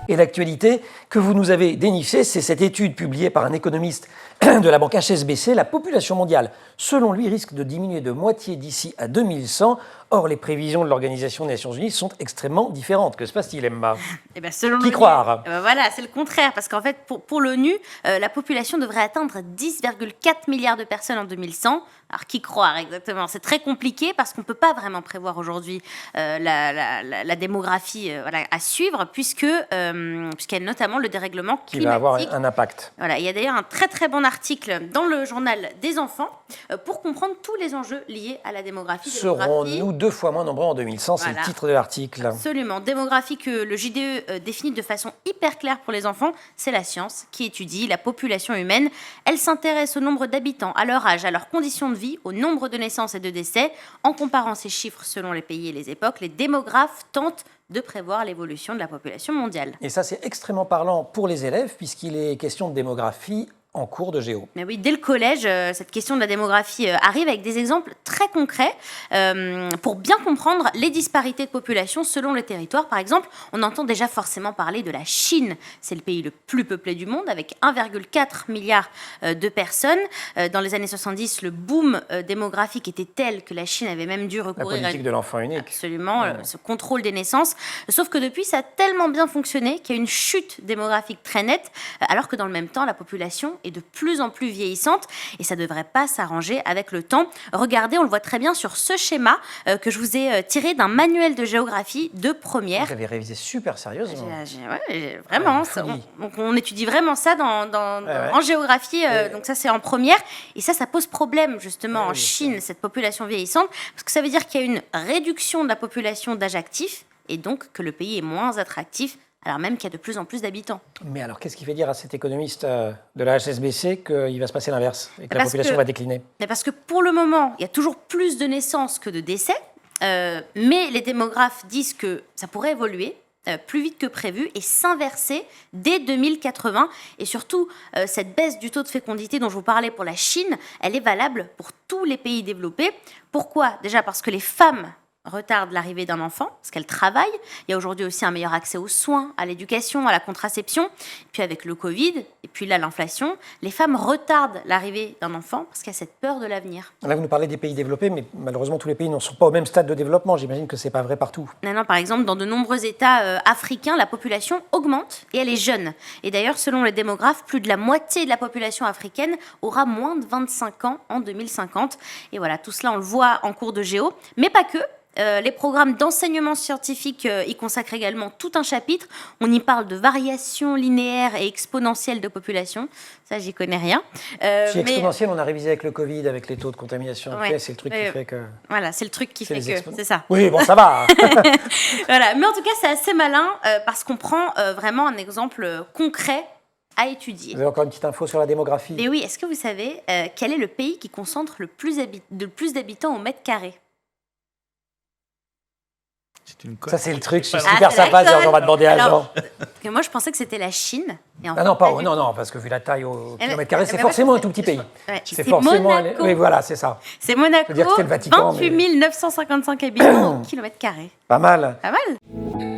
Et l'actualité que vous nous avez dénichée, c'est cette étude publiée par un économiste de la banque HSBC. La population mondiale, selon lui, risque de diminuer de moitié d'ici à 2100. Or, les prévisions de l'Organisation des Nations Unies sont extrêmement différentes. Que se passe-t-il, Emma? Selon Qui croire? Voilà, c'est le contraire. Parce qu'en fait, pour l'ONU, la population devrait atteindre 10,4 milliards de personnes en 2100. Alors, qui croire exactement? C'est très compliqué parce qu'on ne peut pas vraiment prévoir aujourd'hui la démographie à suivre, puisqu'il y a notamment le dérèglement climatique. Qui va avoir un impact. Voilà, il y a d'ailleurs un très très bon article dans le journal des enfants pour comprendre tous les enjeux liés à la démographie. Serons-nous 2 fois moins nombreux en 2100? C'est le titre de l'article. Absolument. Démographie que le JDE définit de façon hyper claire pour les enfants, c'est la science qui étudie la population humaine. Elle s'intéresse au nombre d'habitants, à leur âge, à leurs conditions de vie, au nombre de naissances et de décès. En comparant ces chiffres selon les pays et les époques, les démographes tentent de prévoir l'évolution de la population mondiale. Et ça, c'est extrêmement parlant pour les élèves, puisqu'il est question de démographie en cours de géo. Mais oui, dès le collège, cette question de la démographie arrive avec des exemples très concrets pour bien comprendre les disparités de population selon les territoires. Par exemple, on entend déjà forcément parler de la Chine. C'est le pays le plus peuplé du monde, avec 1,4 milliard de personnes. Dans les années 70, le boom démographique était tel que la Chine avait même dû recourir la politique de l'enfant unique. Absolument, ce contrôle des naissances. Sauf que depuis, ça a tellement bien fonctionné qu'il y a une chute démographique très nette, alors que dans le même temps, la population est de plus en plus vieillissante et ça ne devrait pas s'arranger avec le temps. Regardez, on le voit très bien sur ce schéma que je vous ai tiré d'un manuel de géographie de première. Vous avez révisé super sérieusement. Vraiment. On étudie vraiment ça en géographie, donc ça c'est en première. Et ça pose problème justement en Chine, cette population vieillissante, parce que ça veut dire qu'il y a une réduction de la population d'âge actif et donc que le pays est moins attractif, alors même qu'il y a de plus en plus d'habitants. Mais alors, qu'est-ce qui fait dire à cet économiste de la HSBC qu'il va se passer l'inverse et que la population va décliner? Parce que pour le moment, il y a toujours plus de naissances que de décès, mais les démographes disent que ça pourrait évoluer plus vite que prévu et s'inverser dès 2080. Et surtout, cette baisse du taux de fécondité dont je vous parlais pour la Chine, elle est valable pour tous les pays développés. Pourquoi? Déjà parce que les femmes retardent l'arrivée d'un enfant, parce qu'elles travaillent. Il y a aujourd'hui aussi un meilleur accès aux soins, à l'éducation, à la contraception. Et puis avec le Covid, et puis là l'inflation, les femmes retardent l'arrivée d'un enfant parce qu'il y a cette peur de l'avenir. Là, vous nous parlez des pays développés, mais malheureusement, tous les pays ne sont pas au même stade de développement. J'imagine que ce n'est pas vrai partout. Non, par exemple, dans de nombreux États africains, la population augmente et elle est jeune. Et d'ailleurs, selon les démographes, plus de la moitié de la population africaine aura moins de 25 ans en 2050. Et voilà, tout cela, on le voit en cours de géo, mais pas que. Les programmes d'enseignement scientifique y consacrent également tout un chapitre. On y parle de variations linéaires et exponentielles de population. Ça, j'y connais rien. Si exponentielle, on a révisé avec le Covid, avec les taux de contamination. C'est le truc qui fait que... Voilà, c'est le truc qui fait que... C'est ça. Oui, bon, ça va. Voilà. Mais en tout cas, c'est assez malin parce qu'on prend vraiment un exemple concret à étudier. Vous avez encore une petite info sur la démographie? Mais oui, est-ce que vous savez quel est le pays qui concentre le plus d'habitants au mètre carré? Ça, c'est le truc, je suis super sympa, on va demander à Jean. Moi, je pensais que c'était la Chine. Et non, parce que vu la taille au kilomètre carré, c'est forcément un tout petit pays. C'est forcément Monaco. Oui, voilà, c'est ça. C'est Monaco, 28 955 habitants au kilomètre carré. Pas mal. Pas mal.